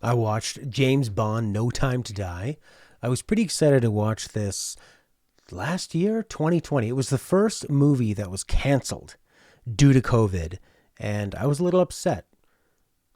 I watched James Bond No Time to Die. I was pretty excited to watch this last year, 2020. It was the first movie that was canceled due to COVID, and I was a little upset.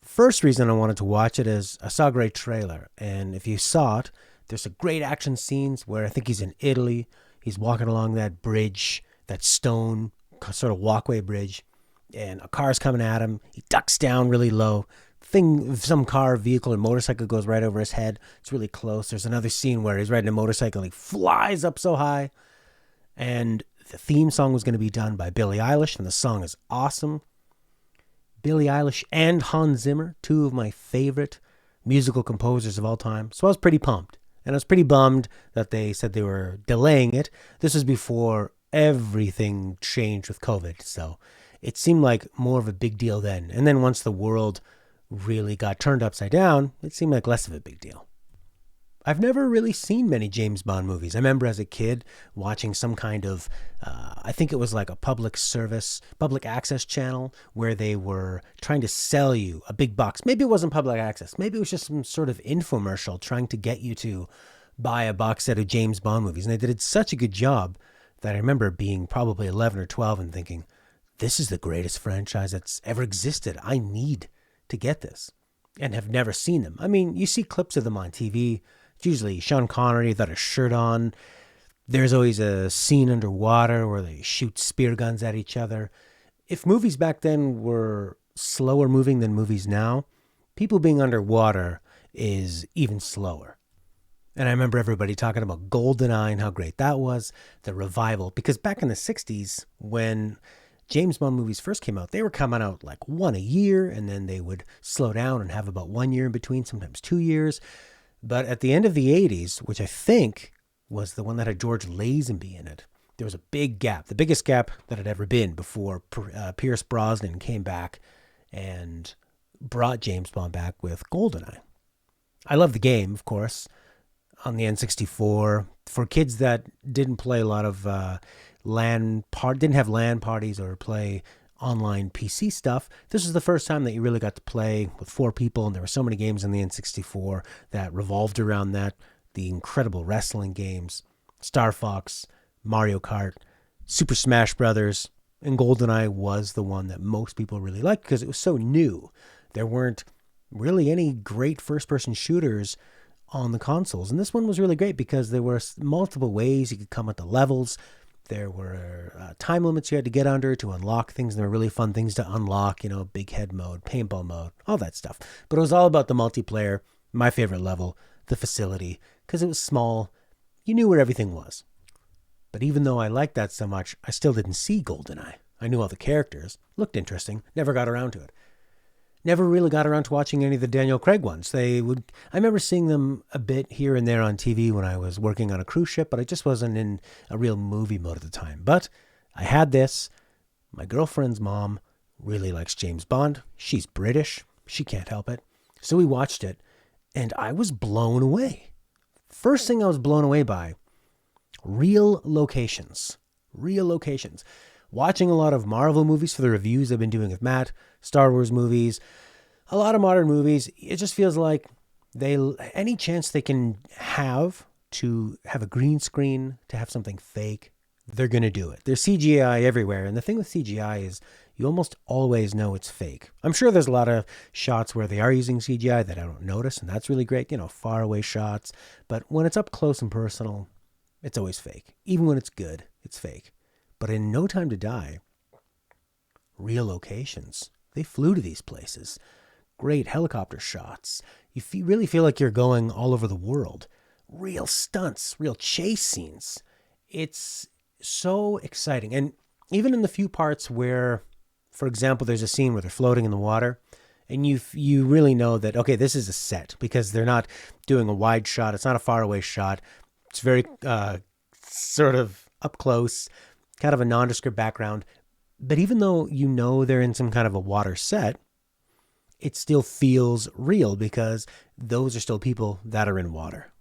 First reason I wanted to watch it is I saw a great trailer, and if you saw it, there's a great action scenes where I think he's in Italy. He's walking along that bridge, that stone sort of walkway bridge, and a car's coming at him. He ducks down really low. Some car, vehicle, or motorcycle goes right over his head. It's really close. There's another scene where he's riding a motorcycle and he flies up so high. And the theme song was going to be done by Billie Eilish, and the song is awesome. Billie Eilish and Hans Zimmer, two of my favorite musical composers of all time. So I was pretty pumped. And I was pretty bummed that they said they were delaying it. This was before everything changed with COVID. So it seemed like more of a big deal then. And then once the world really got turned upside down, it seemed like less of a big deal. I've never really seen many James Bond movies. I remember as a kid watching some kind of, I think it was like a public service, public access channel where they were trying to sell you a big box. Maybe it wasn't public access. Maybe it was just some sort of infomercial trying to get you to buy a box set of James Bond movies. And they did such a good job that I remember being probably 11 or 12 and thinking, this is the greatest franchise that's ever existed. I need to get this, and have never seen them. I mean, you see clips of them on TV. It's usually Sean Connery without a shirt on. There's always a scene underwater where they shoot spear guns at each other. If movies back then were slower moving than movies now, people being underwater is even slower. And I remember everybody talking about GoldenEye and how great that was, the revival. Because back in the 60s, when James Bond movies first came out, they were coming out like one a year, and then they would slow down and have about 1 year in between, sometimes 2 years. But at the end of the 80s, which I think was the one that had George Lazenby in it, there was a big gap, the biggest gap that had ever been before Pierce Brosnan came back and brought James Bond back with GoldenEye. I love the game, of course, on the N64. For kids that didn't play a lot of didn't have LAN parties or play online PC stuff, this was the first time that you really got to play with four people, and there were so many games on the N64 that revolved around that. The incredible wrestling games, Star Fox, Mario Kart, Super Smash Brothers, and GoldenEye was the one that most people really liked because it was so new. There weren't really any great first-person shooters on the consoles, and this one was really great because there were multiple ways you could come at the levels. There were time limits you had to get under to unlock things. There were really fun things to unlock, big head mode, paintball mode, all that stuff. But it was all about the multiplayer, my favorite level, the facility, because it was small. You knew where everything was. But even though I liked that so much, I still didn't see GoldenEye. I knew all the characters, looked interesting, never got around to it. Never really got around to watching any of the Daniel Craig ones. I remember seeing them a bit here and there on TV when I was working on a cruise ship, but I just wasn't in a real movie mode at the time. But I had this. My girlfriend's mom really likes James Bond. She's British. She can't help it. So we watched it, and I was blown away. First thing I was blown away by, real locations. Real locations. Watching a lot of Marvel movies for the reviews I've been doing with Matt, Star Wars movies, a lot of modern movies, it just feels like any chance they can have to have a green screen, to have something fake, they're going to do it. There's CGI everywhere, and the thing with CGI is you almost always know it's fake. I'm sure there's a lot of shots where they are using CGI that I don't notice, and that's really great, far away shots, but when it's up close and personal, it's always fake. Even when it's good, it's fake. But in No Time to Die, real locations. They flew to these places. Great helicopter shots. You really feel like you're going all over the world. Real stunts, real chase scenes. It's so exciting. And even in the few parts where, for example, there's a scene where they're floating in the water, and you really know that, okay, this is a set because they're not doing a wide shot. It's not a faraway shot. It's very sort of up close, kind of a nondescript background. But even though they're in some kind of a water set, it still feels real because those are still people that are in water.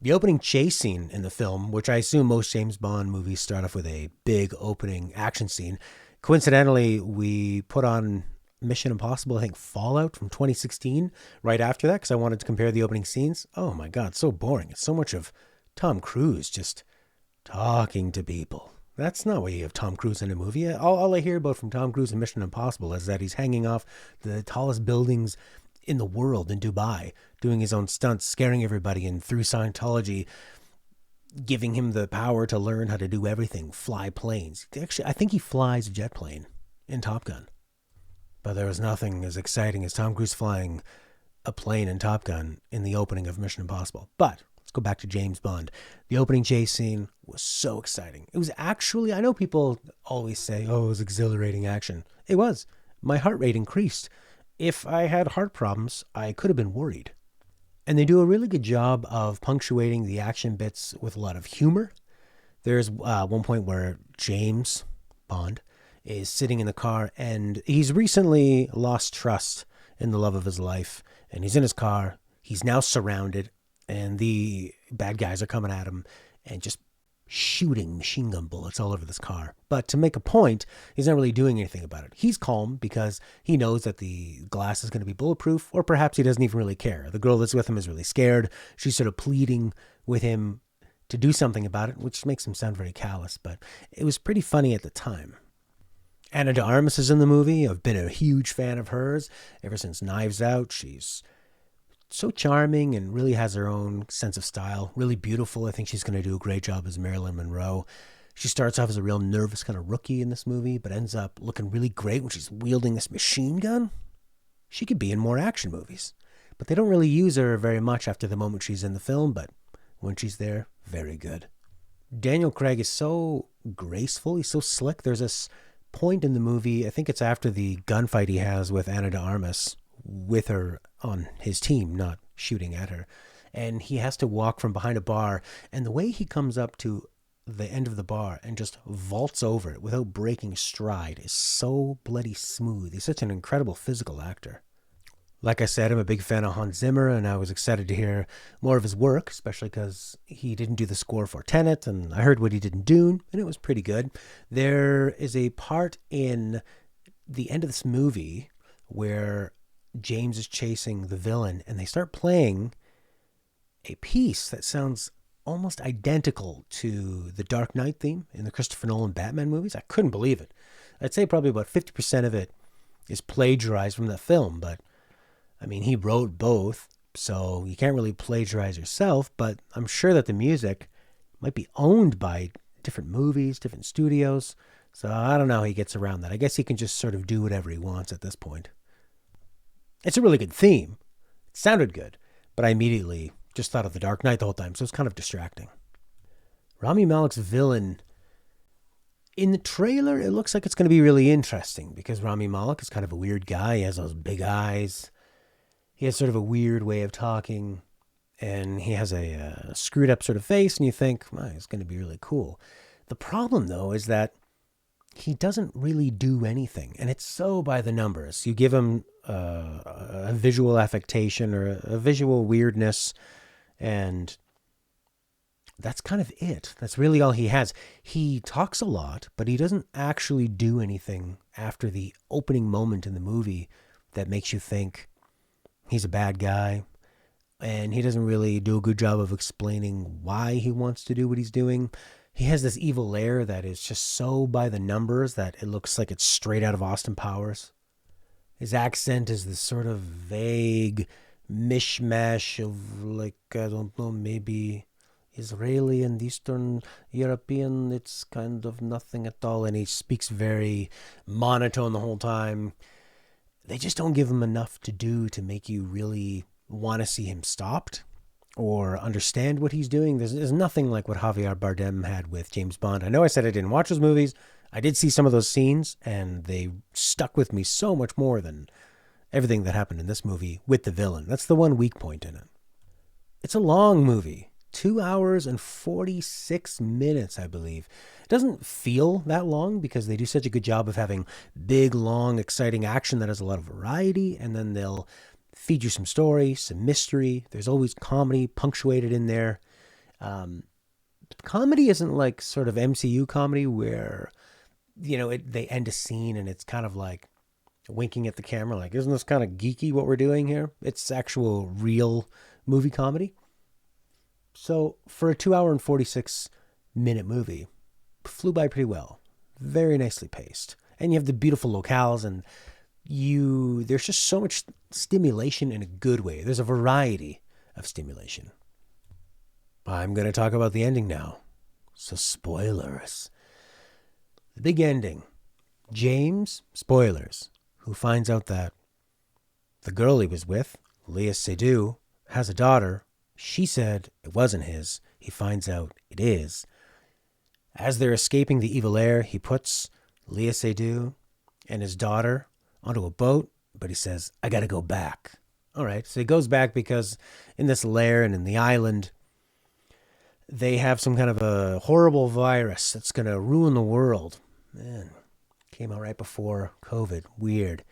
The opening chase scene in the film, which I assume most James Bond movies start off with a big opening action scene. Coincidentally, we put on Mission Impossible, I think Fallout from 2016, right after that, because I wanted to compare the opening scenes. Oh my God, so boring. It's so much of Tom Cruise just talking to people. That's not why you have Tom Cruise in a movie. All I hear about from Tom Cruise in Mission Impossible is that he's hanging off the tallest buildings in the world in Dubai, doing his own stunts, scaring everybody, and through Scientology, giving him the power to learn how to do everything, fly planes. Actually, I think he flies a jet plane in Top Gun. But there was nothing as exciting as Tom Cruise flying a plane in Top Gun in the opening of Mission Impossible. But let's go back to James Bond. The opening chase scene was so exciting. It was actually, I know people always say, oh, it was exhilarating action. It was. My heart rate increased. If I had heart problems, I could have been worried. And they do a really good job of punctuating the action bits with a lot of humor. There's one point where James Bond is sitting in the car, and he's recently lost trust in the love of his life, and he's in his car. He's now surrounded, and the bad guys are coming at him and just shooting machine gun bullets all over this car. But to make a point, he's not really doing anything about it. He's calm because he knows that the glass is going to be bulletproof, or perhaps he doesn't even really care. The girl that's with him is really scared. She's sort of pleading with him to do something about it, which makes him sound very callous, but it was pretty funny at the time. Ana de Armas is in the movie. I've been a huge fan of hers ever since Knives Out. She's so charming and really has her own sense of style. Really beautiful. I think she's going to do a great job as Marilyn Monroe. She starts off as a real nervous kind of rookie in this movie, but ends up looking really great when she's wielding this machine gun. She could be in more action movies, but they don't really use her very much after the moment she's in the film, but when she's there, very good. Daniel Craig is so graceful. He's so slick. There's this point in the movie, I think it's after the gunfight he has with Ana de Armas, with her on his team, not shooting at her. And he has to walk from behind a bar. And the way he comes up to the end of the bar and just vaults over it without breaking stride is so bloody smooth. He's such an incredible physical actor. Like I said, I'm a big fan of Hans Zimmer, and I was excited to hear more of his work, especially because he didn't do the score for Tenet, and I heard what he did in Dune, and it was pretty good. There is a part in the end of this movie where James is chasing the villain, and they start playing a piece that sounds almost identical to the Dark Knight theme in the Christopher Nolan Batman movies. I couldn't believe it. I'd say probably about 50% of it is plagiarized from the film, but I mean, he wrote both, so you can't really plagiarize yourself, but I'm sure that the music might be owned by different movies, different studios, so I don't know how he gets around that. I guess he can just sort of do whatever he wants at this point. It's a really good theme. It sounded good, but I immediately just thought of The Dark Knight the whole time, so it's kind of distracting. Rami Malek's villain, in the trailer, it looks like it's going to be really interesting, because Rami Malek is kind of a weird guy. He has those big eyes. He has sort of a weird way of talking, and he has a screwed up sort of face, and you think, well, it's going to be really cool. The problem, though, is that he doesn't really do anything, and it's so by the numbers. You give him a visual affectation or a visual weirdness, and that's kind of it. That's really all he has. He talks a lot, but he doesn't actually do anything after the opening moment in the movie that makes you think he's a bad guy, and he doesn't really do a good job of explaining why he wants to do what he's doing. He has this evil lair that is just so by the numbers that it looks like it's straight out of Austin Powers. His accent is this sort of vague mishmash of, like, I don't know, maybe Israeli and Eastern European. It's kind of nothing at all, and he speaks very monotone the whole time. They just don't give him enough to do to make you really want to see him stopped or understand what he's doing. There's nothing like what Javier Bardem had with James Bond. I know I said I didn't watch those movies. I did see some of those scenes, and they stuck with me so much more than everything that happened in this movie with the villain. That's the one weak point in it. It's a long movie. 2 hours and 46 minutes, I believe. It doesn't feel that long because they do such a good job of having big, long, exciting action that has a lot of variety, and then they'll feed you some story, some mystery. There's always comedy punctuated in there. Comedy isn't like sort of MCU comedy where, you know, they end a scene and it's kind of like winking at the camera like, isn't this kind of geeky what we're doing here? It's actual real movie comedy. So for a 2 hour and 46-minute movie, flew by pretty well. Very nicely paced. And you have the beautiful locales, and there's just so much stimulation in a good way. There's a variety of stimulation. I'm going to talk about the ending now. So spoilers. The big ending. James, spoilers, who finds out that the girl he was with, Leah Seydoux, has a daughter. She said it wasn't his. He finds out it is. As they're escaping the evil air, he puts Leah Seydoux and his daughter onto a boat, but he says, I got to go back. All right, so he goes back because in this lair and in the island, they have some kind of a horrible virus that's going to ruin the world. Man, came out right before COVID. Weird.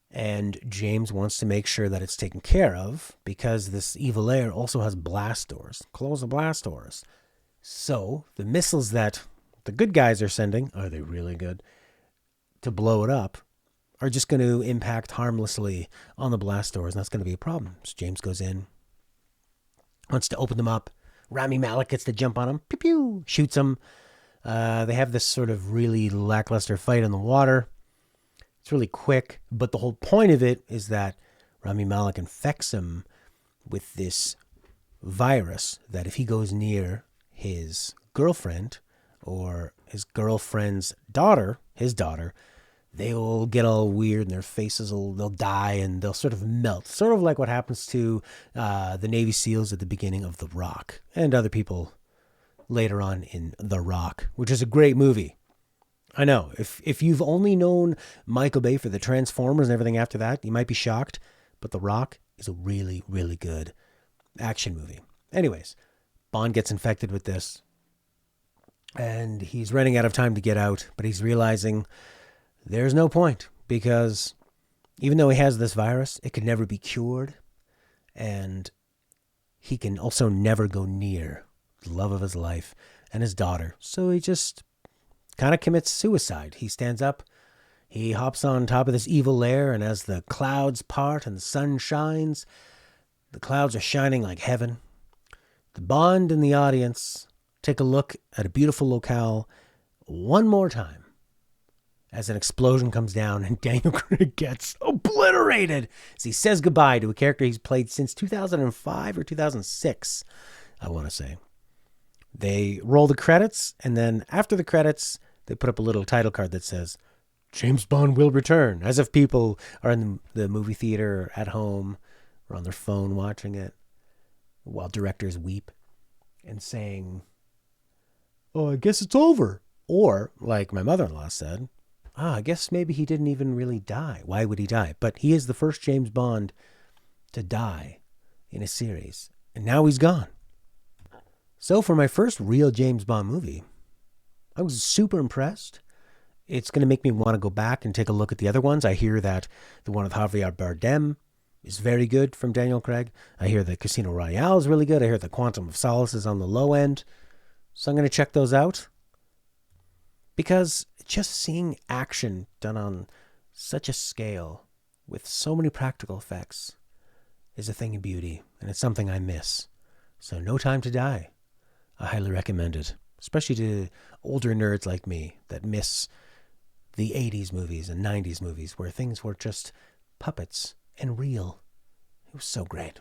And James wants to make sure that it's taken care of because this evil air also has blast doors. Close the blast doors. So the missiles that the good guys are sending, are they really good, to blow it up, are just going to impact harmlessly on the blast doors, and that's going to be a problem. So James goes in, wants to open them up. Rami Malek gets to jump on him, pew pew, shoots him. They have this sort of really lackluster fight in the water. It's really quick, but the whole point of it is that Rami Malek infects him with this virus that if he goes near his girlfriend or his girlfriend's daughter, his daughter, they'll get all weird and their faces they'll die and they'll sort of melt. Sort of like what happens to the Navy SEALs at the beginning of The Rock and other people later on in The Rock, which is a great movie. I know, if you've only known Michael Bay for the Transformers and everything after that, you might be shocked, but The Rock is a really, really good action movie. Anyways, Bond gets infected with this, and he's running out of time to get out, but he's realizing there's no point, because even though he has this virus, it could never be cured, and he can also never go near the love of his life and his daughter. So he just kind of commits suicide. He stands up, he hops on top of this evil lair, and as the clouds part and the sun shines, the clouds are shining like heaven. The Bond and the audience take a look at a beautiful locale one more time as an explosion comes down and Daniel Craig gets obliterated as he says goodbye to a character he's played since 2005 or 2006, I want to say. They roll the credits, and then after the credits, they put up a little title card that says, James Bond will return, as if people are in the movie theater or at home or on their phone watching it while directors weep and saying, oh, I guess it's over. Or, like my mother-in-law said, I guess maybe he didn't even really die. Why would he die? But he is the first James Bond to die in a series, and now he's gone. So for my first real James Bond movie, I was super impressed. It's going to make me want to go back and take a look at the other ones. I hear that the one with Javier Bardem is very good from Daniel Craig. I hear the Casino Royale is really good. I hear the Quantum of Solace is on the low end. So I'm going to check those out, because just seeing action done on such a scale with so many practical effects is a thing of beauty, and it's something I miss. So No Time to Die, I highly recommend it, especially to older nerds like me that miss the 80s movies and 90s movies where things were just puppets and real. It was so great.